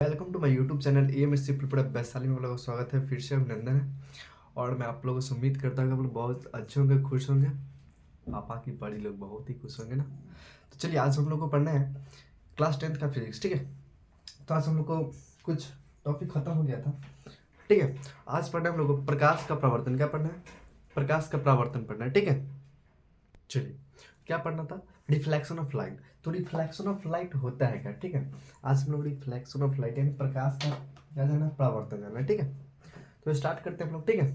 Welcome to my YouTube channel AMSC prepare Vaishali में आप लोगों का स्वागत है। फिर से अभिनंदन है और मैं आप लोगों से उम्मीद करता हूँ कि आप लोग बहुत अच्छे होंगे, खुश होंगे। पापा की बड़ी लोग बहुत ही खुश होंगे ना। तो चलिए आज हम लोग को पढ़ना है क्लास 10th का फिजिक्स, ठीक है। तो आज हम लोग को कुछ टॉपिक खत्म हो गया था, ठीक है। आज पढ़ना है हम लोग को प्रकाश का प्रवर्तन। क्या पढ़ना है? प्रकाश का प्रवर्तन पढ़ना है, ठीक है। चलिए क्या पढ़ना था? Reflection of light. तो रिफ्लेक्शन ऑफ लाइट होता है क्या, ठीक है। आज हम लोग रिफ्लेक्शन ऑफ लाइट यानी प्रकाश का क्या जाना है, प्रवर्तन जाना है, ठीक है। तो स्टार्ट करते हैं हम लोग, ठीक है।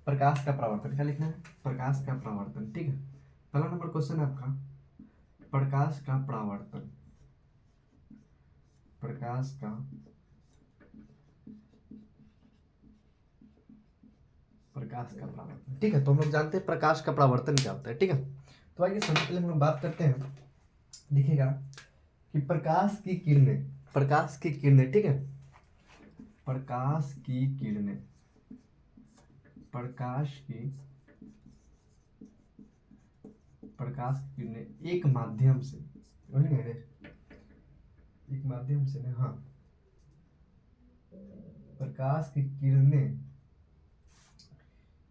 प्रकाश का प्रवर्तन क्या लिखना है? प्रकाश का प्रवर्तन, ठीक है। पहला नंबर क्वेश्चन है आपका, प्रकाश का प्रवर्तन। प्रकाश का प्रवर्तन, ठीक है। तो हम लोग जानते हैं प्रकाश का प्रवर्तन क्या होता है, ठीक है। तो आइए सबसे पहले हम लोग बात करते हैं। दिखेगा कि प्रकाश की किरणें, ठीक है। प्रकाश की किरणें एक माध्यम से, वही नहीं रे, एक माध्यम से ना, हाँ। प्रकाश की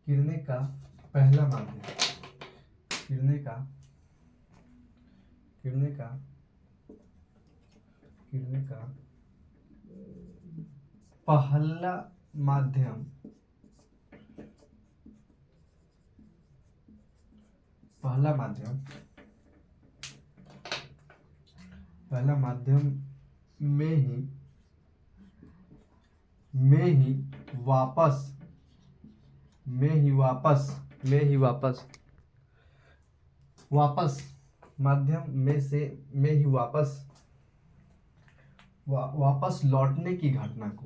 किरणें का पहला माध्यम, किरणें का पहला माध्यम, में ही वापस माध्यम में से में ही वापस लौटने की घटना को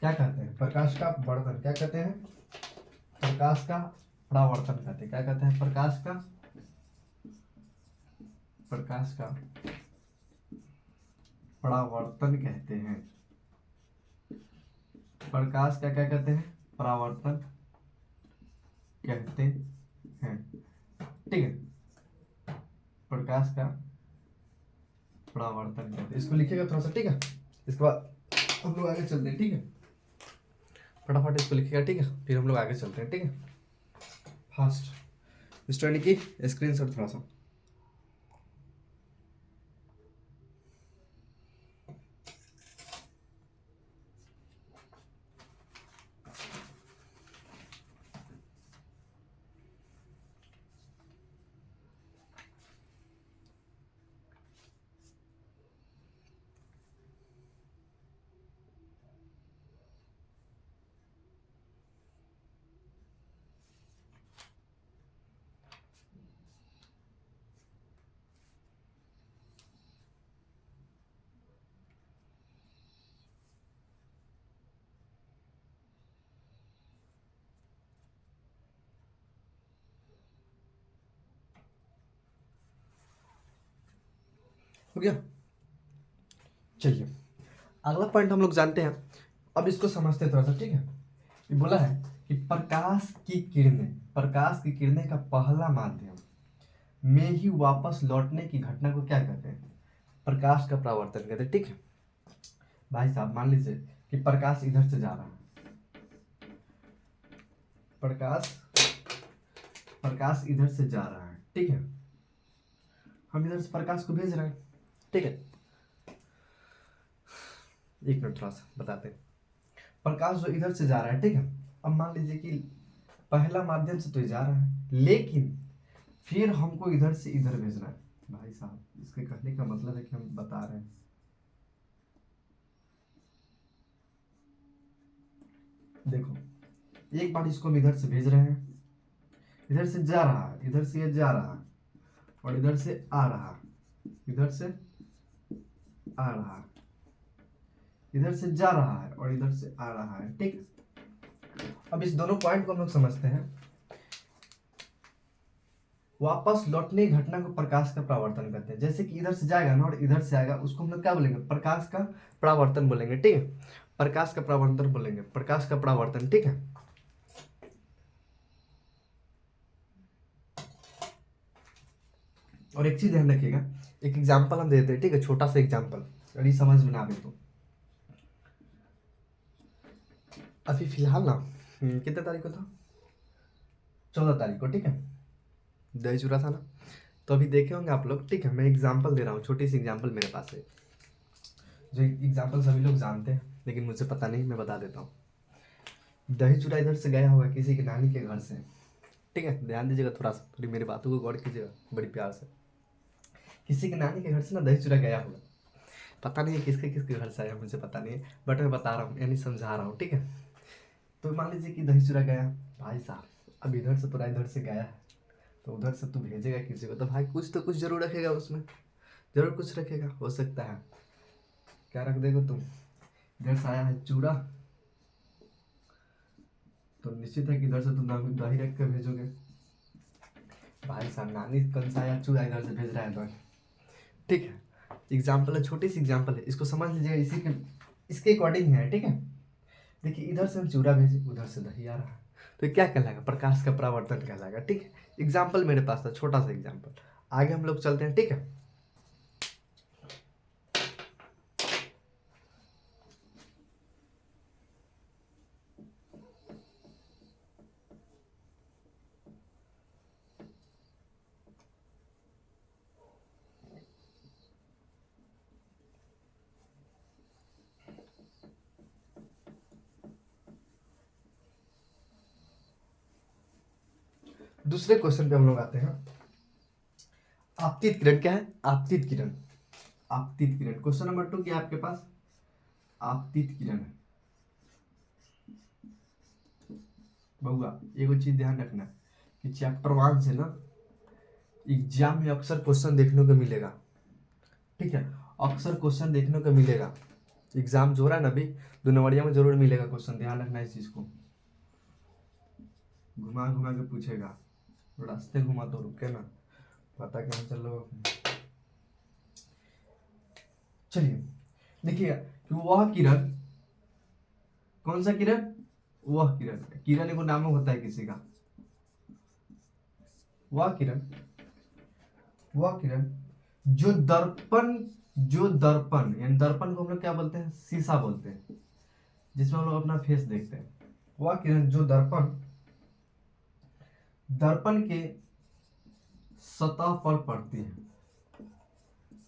क्या कहते हैं? प्रकाश का वर्तन। क्या कहते हैं? प्रकाश का परावर्तन कहते हैं। क्या कहते हैं? प्रकाश का परावर्तन कहते हैं। प्रकाश का क्या कहते हैं? परावर्तन कहते हैं, ठीक है। प्रकाश का परावर्तन कहते हैं। इसको लिखिएगा थोड़ा सा, ठीक है। इसके बाद हम लोग आगे चलते हैं, ठीक है। फटाफट इसको लिखिएगा, ठीक है। फिर हम लोग आगे चलते हैं, ठीक है। फास्ट स्टडी की स्क्रीनशॉट थोड़ा सा। हो गया? चलिए अगला पॉइंट हम लोग जानते हैं। अब इसको समझते हैं थोड़ा सा, ठीक है। ये बोला है कि प्रकाश की किरणें का पहला माध्यम में ही वापस लौटने की घटना को क्या कहते हैं? प्रकाश का परावर्तन कहते हैं, ठीक है। भाई साहब मान लीजिए कि प्रकाश इधर से जा रहा है, प्रकाश इधर से जा रहा है, ठीक है। हम इधर से प्रकाश को भेज रहे हैं, ठीक है। एक मिनट थोड़ा सा बताते हैं। प्रकाश जो इधर से जा रहा है, ठीक है। अब मान लीजिए कि पहला माध्यम से तो जा रहा है, लेकिन फिर हमको इधर से इधर भेजना है। भाई साहब इसके कहने का मतलब है कि हम बता रहे हैं, देखो एक बार इसको हम इधर से भेज रहे हैं, इधर से जा रहा है, इधर से ये जा रहा है और इधर से आ रहा है, इधर से आ रहा है, इधर से जा रहा है और इधर से आ रहा है, ठीक। अब इस दोनों पॉइंट को हम लोग समझते हैं। वापस लौटने की घटना को प्रकाश का परावर्तन कहते हैं। जैसे कि इधर से जाएगा ना और इधर से आएगा, उसको हम लोग क्या बोलेंगे? प्रकाश का परावर्तन बोलेंगे, ठीक है। प्रकाश का परावर्तन बोलेंगे, प्रकाश का परावर्तन, ठीक है। और एक चीज ध्यान रखिएगा, एक एग्जाम्पल हम देते हैं, ठीक है, छोटा सा एग्जाम्पल, अभी समझ में ना आवे तो। अभी फिलहाल ना कितने तारीख को था, 14 तारीख को, ठीक है, दही चूरा था ना। तो अभी देखे होंगे आप लोग, ठीक है, मैं एग्जाम्पल दे रहा हूँ, छोटी सी एग्जाम्पल मेरे पास है, जो एग्जाम्पल सभी लोग जानते हैं लेकिन मुझे पता नहीं, मैं बता देता हूँ। दही चूरा इधर से गया हुआ है किसी की नानी के घर से, ठीक है, ध्यान दीजिएगा थोड़ा सा, थोड़ी मेरी बातों को गौर कीजिएगा बड़ी प्यार से। किसी के नानी के घर से ना दही चूरा गया हुआ, पता नहीं है किसके किसके घर से आया, मुझे पता नहीं है, बट मैं बता रहा हूँ, यानी समझा रहा हूँ, ठीक है। तो मान लीजिए कि दही चूरा गया, भाई साहब, अब इधर से पूरा इधर से गया है, तो उधर से तू भेजेगा किसी को, तो भाई कुछ तो कुछ जरूर रखेगा उसमें, जरूर कुछ रखेगा, हो सकता है क्या रख देगा तुम, इधर से आया है चूड़ा, तो निश्चित है कि इधर से तुम दही रख कर भेजोगे। भाई साहब नानी कल से आया चूड़ा इधर से भेज रहा है दही, ठीक है, एग्जाम्पल है, छोटी सी एग्जाम्पल है, इसको समझ लीजिएगा, इसी के इसके अकॉर्डिंग है, ठीक है। देखिए इधर से हम चूड़ा भेजे, उधर से दही आ रहा है, तो ये क्या कहलाएगा, प्रकाश का परावर्तन कहलाएगा, ठीक है। एग्जाम्पल मेरे पास था, छोटा सा एग्जाम्पल, आगे हम लोग चलते हैं, ठीक है। दूसरे क्वेश्चन पे हम लोग आते हैं। आपतित किरण क्या है, आपतित किरण, आपतित किरण, क्वेश्चन नंबर 2 क्या है आपके पास, आपतित किरण। बहुआ एगो चीज ध्यान रखना कि चैप्टर 1 से ना एग्जाम में अक्सर क्वेश्चन देखने को मिलेगा, ठीक है, अक्सर क्वेश्चन देखने को मिलेगा, एग्जाम जो रहा है ना अभी 2 नंबरिया में जरूर मिलेगा क्वेश्चन, ध्यान रखना इस चीज को, घुमा घुमा के पूछेगा, रास्ते घुमा तो रुके ना, पता क्या चलो। चलिए देखिएगा कि वह किरण, कौन सा किरण, वह किरण, किरण एगो नाम होता है किसी का, वह किरण, वह किरण जो दर्पण, जो दर्पण, यानी दर्पण को हम लोग क्या बोलते हैं, शीशा बोलते हैं, जिसमें हम लोग अपना फेस देखते हैं, वह किरण जो दर्पण, दर्पण के सतह पर पड़ती है,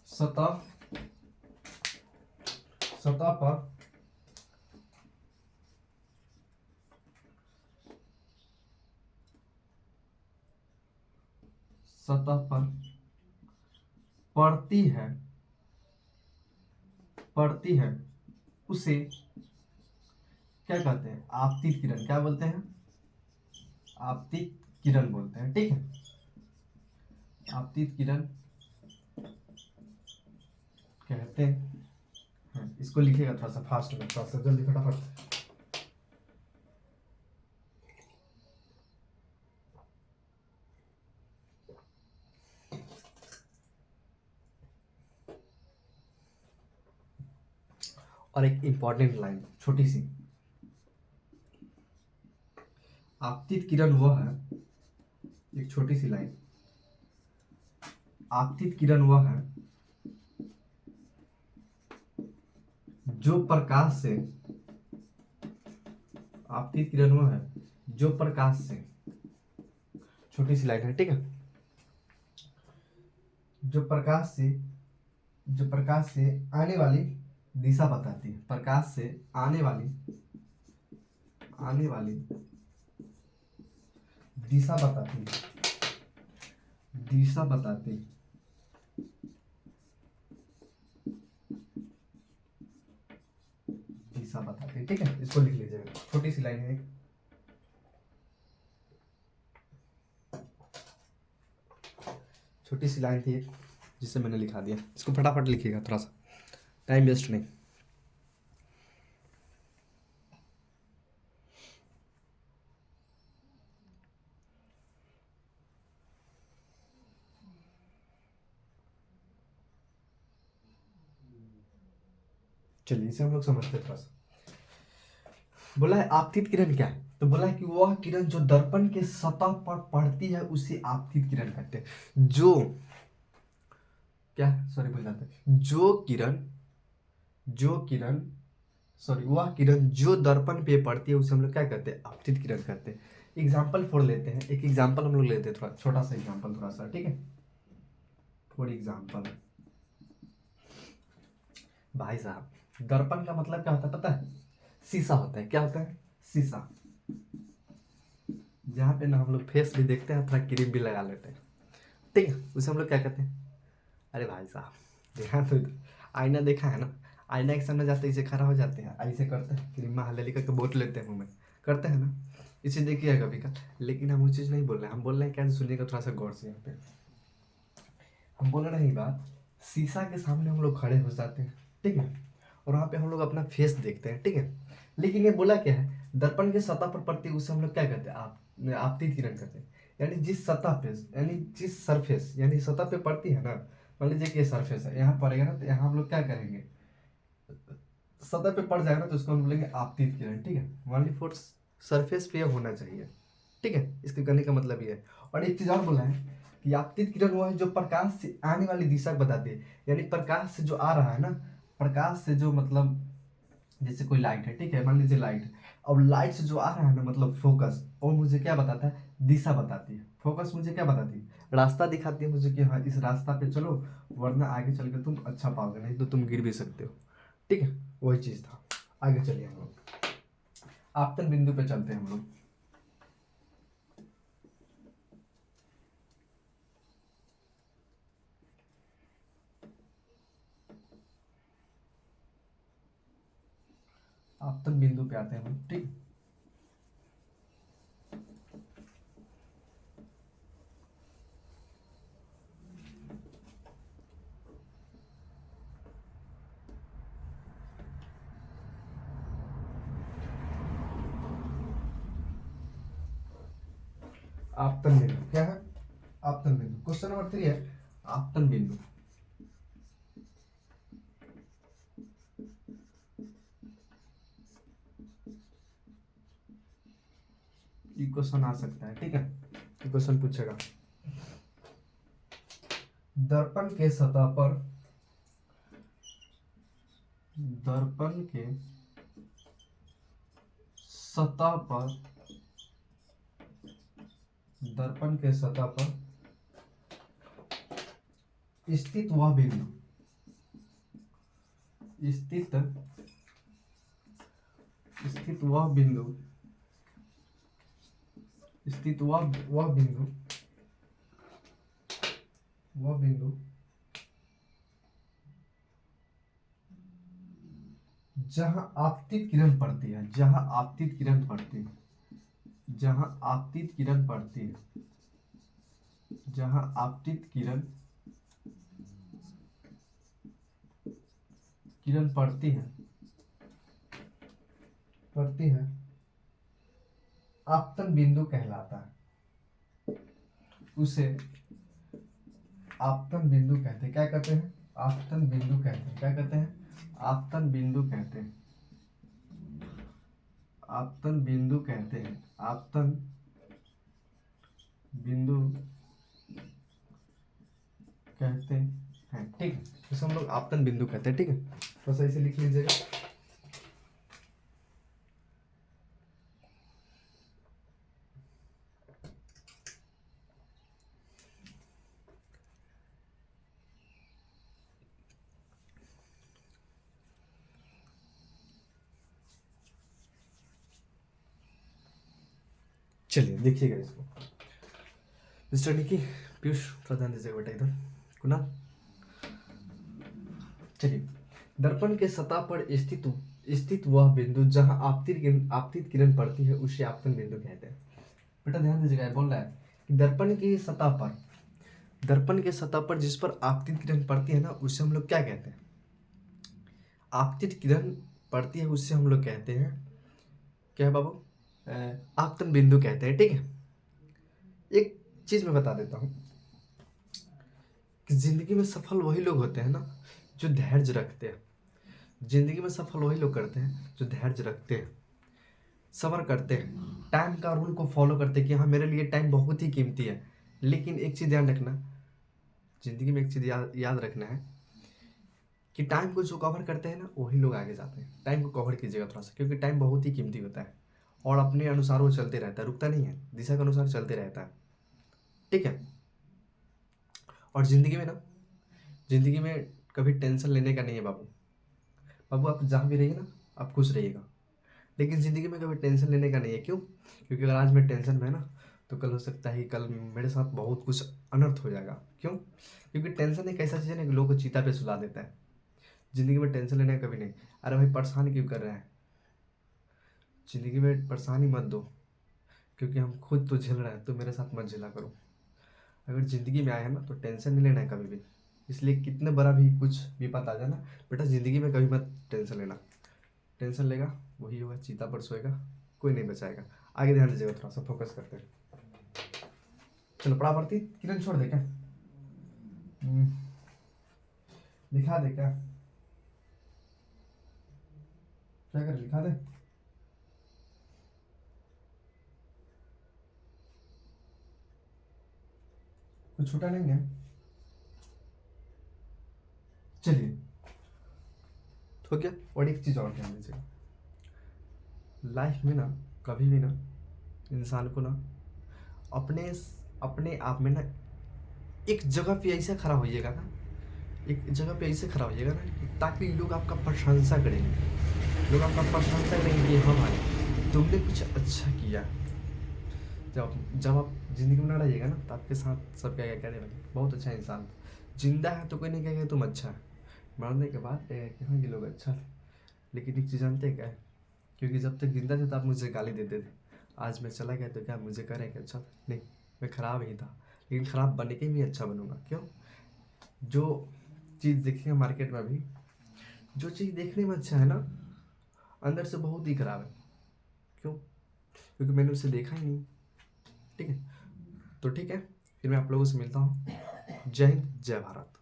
सतह, सतह पर सतह पर पड़ती है, पड़ती है, उसे क्या कहते हैं, आपतित किरण, क्या बोलते हैं, आपतित किरण बोलते हैं, ठीक है। आपतित किरण कहते हैं, इसको लिखिएगा थोड़ा सा फास्ट में, थोड़ा सा जल्दी फटाफट। और एक इंपॉर्टेंट लाइन छोटी सी, आपतित किरण वह है, एक छोटी सी लाइन, आपतित किरण वह है जो प्रकाश से, आपतित किरण वह है जो प्रकाश से, छोटी सी लाइन है, ठीक है, जो प्रकाश से, जो प्रकाश से आने वाली दिशा बताती है, प्रकाश से आने वाली, आने वाली दिशा बताती है, दिशा बताती है, दिशा बताती है, ठीक है, इसको लिख लीजिएगा, छोटी सी लाइन है, छोटी सी लाइन थी जिसे मैंने लिखा दिया, इसको फटाफट लिखिएगा, थोड़ा सा टाइम वेस्ट नहीं। चलिए इसे हम लोग समझते हैं थोड़ा सा। बोला है आपतित किरण क्या है, तो बोला है कि वह किरण जो दर्पण के सतह पर पड़ती है उसे आपतित किरण कहते हैं, जो क्या, सॉरी भूल जाते हैं, जो किरण सॉरी वह किरण जो दर्पण पे पड़ती है उसे हम लोग क्या कहते हैं, आपतित किरण कहते हैं। एग्जाम्पल फोड़ लेते हैं, एक एग्जाम्पल हम लोग लेते हैं, थोड़ा छोटा सा एग्जाम्पल, थोड़ा सा, ठीक है। फॉर एग्जाम्पल, भाई साहब दर्पण का मतलब क्या होता है पता है, शीशा होता है। क्या होता है, शीशा, जहाँ पे ना हम लोग फेस भी देखते हैं, थोड़ा क्रीम भी लगा लेते हैं, ठीक है, उसे हम लोग क्या कहते हैं। अरे भाई साहब ध्यान तो दो। आईना देखा है ना, आईना के सामने जाते ऐसे खड़ा हो जाते हैं, ऐसे करते हैं, क्रीम हल्दी करके बोट लेते हैं मुंह में, करते हैं ना, इसे देखिए कभी का। लेकिन हम वो चीज़ नहीं बोल रहे हैं, हम बोल रहे हैं क्या, सुनिएगा थोड़ा सा गौर से यहाँ पे। हम बोल रहे हैं बात, शीशा के सामने हम लोग खड़े हो जाते हैं, ठीक है, और वहाँ पे हम लोग अपना फेस देखते हैं, ठीक है। लेकिन ये बोला क्या है, दर्पण के सतह पर पड़ती है उसे हम लोग क्या कहते हैं, आप आपतित किरण कहते हैं। यानी जिस सतह पे, यानी जिस सरफेस, यानी सतह पे पड़ती है ना, मान लीजिए कि ये सरफेस है, यहाँ पड़ेगा ना, तो यहाँ हम लोग क्या करेंगे, सतह पे पड़ जाएगा ना, तो उसको हम बोलेंगे आपतित किरण, ठीक है। मान लीजिए फोर्स सरफेस पे होना चाहिए, ठीक है, इसके कहने का मतलब ये है। और एक चीज और बोला है कि आपतित किरण वो है जो प्रकाश से आने वाली दिशा बताती है। यानी प्रकाश से जो आ रहा है ना, प्रकाश से जो मतलब, जैसे कोई लाइट है, ठीक है, मान लीजिए लाइट है, अब लाइट से जो आ रहा है ना, मतलब फोकस, और मुझे क्या बताता है, दिशा बताती है। फोकस मुझे क्या बताती है, रास्ता दिखाती है मुझे कि हाँ इस रास्ता पे चलो, वरना आगे चल के तुम अच्छा पाओगे, नहीं तो तुम गिर भी सकते हो, ठीक है। वही चीज था। आगे चलिए हम लोग आपतन बिंदु पे चलते हैं हम लोग। आपतन बिंदु पे आते हैं हम, ठीक। आपतन बिंदु क्या है, आपतन बिंदु, क्वेश्चन नंबर 3 है आपतन बिंदु। ये क्वेश्चन आ सकता है, ठीक है, ये क्वेश्चन पूछेगा, दर्पण के सतह पर, दर्पण के सतह पर, दर्पण के सतह पर स्थित वह बिंदु, स्थित स्थित वह बिंदु, स्थित वह बिंदु, वह बिंदु जहां आपतित किरण पड़ती है, जहां आपतित किरण पड़ती है, जहां आपतित किरण पड़ती है, जहां आपतित किरण किरण पड़ती है, आपतन बिंदु कहलाता है। उसे आपतन बिंदु कहते हैं। क्या कहते हैं, आपतन बिंदु कहते हैं। क्या कहते हैं, आपतन बिंदु कहते हैं। आपतन बिंदु कहते हैं, आपतन बिंदु कहते हैं, ठीक है, इसे हम लोग आपतन बिंदु कहते हैं, ठीक है, तो सही से लिख लीजिएगा। चलिए देखिएगा इसको, मिस्टर निकी, पीयूष, थोड़ा ध्यान दीजिएगा बेटा इधर, कुणाल, चलिए, दर्पण के सतह पर स्थित वह बिंदु जहां आपतित किरण पड़ती है उसे आपतन बिंदु कहते हैं। बेटा ध्यान दीजिएगा, बोल रहा है कि दर्पण की सतह पर, दर्पण के सतह पर जिस पर आपतित किरण पड़ती है ना, उसे हम लोग क्या कहते हैं, आपतित किरण पड़ती है उससे हम लोग कहते हैं क्या है बाबू, आपतन बिंदु कहते हैं, ठीक है। एक चीज मैं बता देता हूँ कि जिंदगी में सफल वही लोग होते हैं ना जो धैर्य रखते हैं। जिंदगी में सफल वही लोग करते हैं जो धैर्य रखते हैं, सब्र करते हैं, टाइम का रूल को फॉलो करते हैं कि हाँ मेरे लिए टाइम बहुत ही कीमती है। लेकिन एक चीज ध्यान रखना, ज़िंदगी में एक चीज़ याद रखना है कि टाइम को जो कवर करते हैं ना वही लोग आगे जाते हैं। टाइम को कवर कीजिएगा थोड़ा सा, क्योंकि टाइम बहुत ही कीमती होता है और अपने अनुसार वो चलते रहता है, रुकता नहीं है, दिशा के अनुसार चलते रहता है। ठीक है। और ज़िंदगी में कभी टेंशन लेने का नहीं है बाबू। बाबू आप जहाँ भी रहिए ना, आप खुश रहिएगा, लेकिन ज़िंदगी में कभी टेंशन लेने का नहीं है। क्यों? क्योंकि अगर आज मैं टेंशन में है ना, तो कल हो सकता है कि कल मेरे साथ बहुत कुछ अनर्थ हो जाएगा। क्यों? क्योंकि टेंशन एक ऐसा चीज़ है ना कि लोगों को चीता पे सुला देता है। ज़िंदगी में टेंशन लेने का कभी नहीं। अरे भाई परेशान क्यों कर रहे हैं? ज़िंदगी में परेशानी मत दो, क्योंकि हम खुद तो झेल रहे हैं, तो मेरे साथ मत झेला करो। अगर ज़िंदगी में आए हैं ना तो टेंशन नहीं लेना है कभी भी। इसलिए कितने बड़ा भी कुछ विपद आ जाए ना, बेटा ज़िंदगी में कभी मत टेंशन लेना। टेंशन लेगा वही होगा, चीता पर सोएगा, कोई नहीं बचाएगा। आगे ध्यान दीजिएगा, थोड़ा सा फोकस करते हैं। चलो पढ़ा पढ़ती किरण छोड़ दे क्या? लिखा दे क्या? क्या कर, लिखा दे? कुछ छूटा नहीं है? चलिए तो क्या, और एक चीज़ और ध्यान दीजिएगा। लाइफ में ना कभी भी ना इंसान को ना अपने अपने आप में ना एक जगह पे ऐसे खड़ा होइएगा ना, एक जगह पे ऐसे खड़ा होइएगा ना कि ताकि लोग आपका प्रशंसा करेंगे। लोग आपका प्रशंसा करेंगे कि हाँ भाई तुमने कुछ अच्छा किया। जब आप ज़िंदगी में ना रहिएगा ना, तो आपके साथ सब क्या कहने लगे, बहुत अच्छा इंसान था। जिंदा है तो कोई नहीं कहेगा तुम अच्छा है, मरने के बाद कहेगा कि हाँ ये लोग अच्छा थे। लेकिन एक चीज़ जानते हैं क्या है? क्योंकि जब तक जिंदा थे तो आप मुझे गाली देते थे। आज मैं चला गया तो क्या मुझे करें कि अच्छा था? नहीं, मैं ख़राब ही था, लेकिन ख़राब बन के भी अच्छा बनूंगा। क्यों? जो चीज़ देखेंगे मार्केट में अभी, जो चीज़ देखने में अच्छा है ना, अंदर से बहुत ही ख़राब है। क्यों? क्योंकि मैंने उसे देखा ही नहीं। ठीक है, तो ठीक है, फिर मैं आप लोगों से मिलता हूँ। जय हिंद, जय भारत।